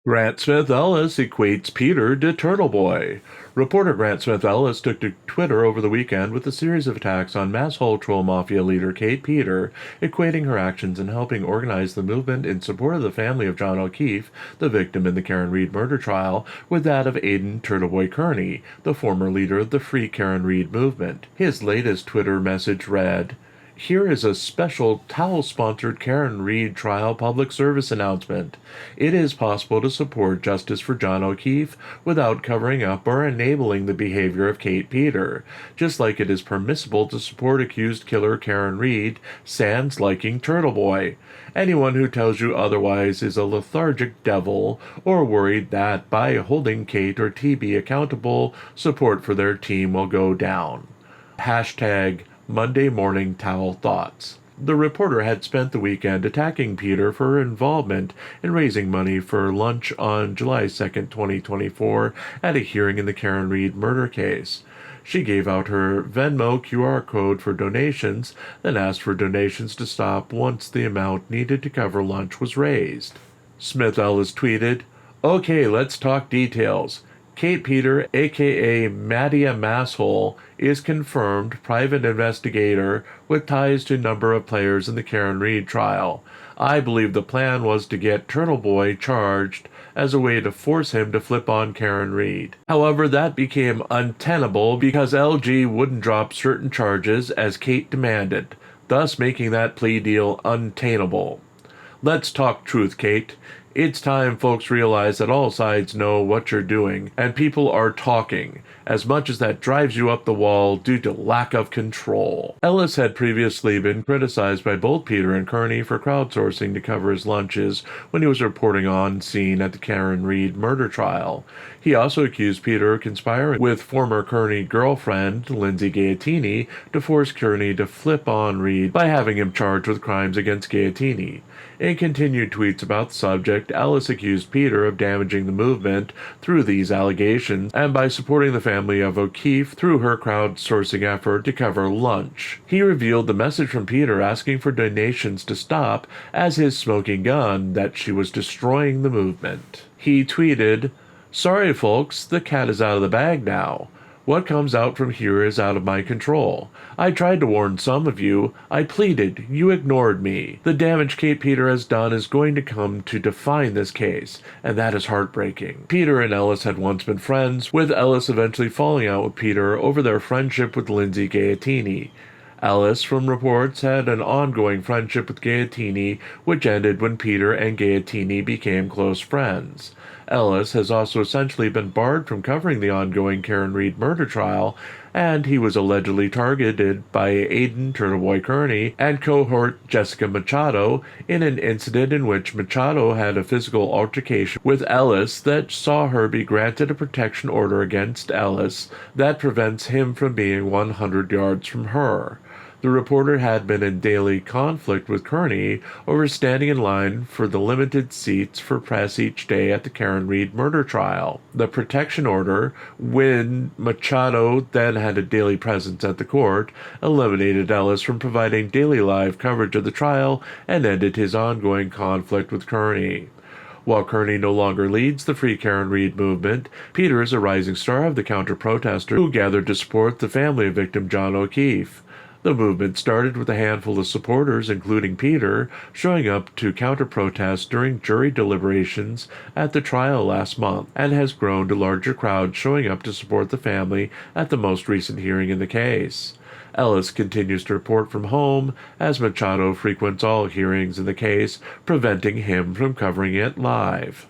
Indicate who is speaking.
Speaker 1: Grant Smith Ellis equates Peter to Turtleboy. Reporter Grant Smith Ellis took to Twitter over the weekend with a series of attacks on Masshole Troll Mafia leader Kate Peter, equating her actions in helping organize the movement in support of the family of John O'Keefe, the victim in the Karen Read murder trial, with that of Aidan Turtleboy Kearney, the former leader of the Free Karen Read movement. His latest Twitter message read, "Here is a special Towel-sponsored Karen Read trial public service announcement. It is possible to support justice for John O'Keefe without covering up or enabling the behavior of Kate Peter, just like it is permissible to support accused killer Karen Read, sans liking Turtleboy. Anyone who tells you otherwise is a lethargic devil or worried that by holding Kate or TB accountable, support for their team will go down. Hashtag Monday Morning Towel Thoughts." The reporter had spent the weekend attacking Peter for her involvement in raising money for lunch on July 2, 2024, at a hearing in the Karen Read murder case. She gave out her Venmo QR code for donations, then asked for donations to stop once the amount needed to cover lunch was raised. Smith Ellis tweeted, "Okay, let's talk details. Kate Peter, aka Mattia Masshole, is confirmed private investigator with ties to a number of players in the Karen Read trial. I believe the plan was to get Turtleboy charged as a way to force him to flip on Karen Read. However, that became untenable because LG wouldn't drop certain charges as Kate demanded, thus making that plea deal untenable. Let's talk truth, Kate. It's time folks realize that all sides know what you're doing, and people are talking, as much as that drives you up the wall due to lack of control." Ellis had previously been criticized by both Peter and Kearney for crowdsourcing to cover his lunches when he was reporting on scene at the Karen Read murder trial. He also accused Peter of conspiring with former Kearney girlfriend Lindsay Gaiatini to force Kearney to flip on Read by having him charged with crimes against Gaiatini. In continued tweets about the subject, Ellis accused Peter of damaging the movement through these allegations and by supporting the family of O'Keefe through her crowdsourcing effort to cover lunch. He revealed the message from Peter asking for donations to stop as his smoking gun that she was destroying the movement. He tweeted, "Sorry folks, the cat is out of the bag now. What comes out from here is out of my control. I tried to warn some of you. I pleaded. You ignored me. The damage Kate Peter has done is going to come to define this case, and that is heartbreaking." Peter and Ellis had once been friends, with Ellis eventually falling out with Peter over their friendship with Lindsay Gaiatini. Ellis, from reports, had an ongoing friendship with Gaiatini, which ended when Peter and Gaiatini became close friends. Ellis has also essentially been barred from covering the ongoing Karen Read murder trial, and he was allegedly targeted by Aidan Turtleboy Kearney and cohort Jessica Machado in an incident in which Machado had a physical altercation with Ellis that saw her be granted a protection order against Ellis that prevents him from being 100 yards from her. The reporter had been in daily conflict with Kearney over standing in line for the limited seats for press each day at the Karen Read murder trial. The protection order, when Machado then had a daily presence at the court, eliminated Ellis from providing daily live coverage of the trial and ended his ongoing conflict with Kearney. While Kearney no longer leads the Free Karen Read movement, Peter is a rising star of the counter-protesters who gathered to support the family of victim John O'Keefe. The movement started with a handful of supporters, including Peter, showing up to counter-protest during jury deliberations at the trial last month, and has grown to larger crowds showing up to support the family at the most recent hearing in the case. Ellis continues to report from home, as Machado frequents all hearings in the case, preventing him from covering it live.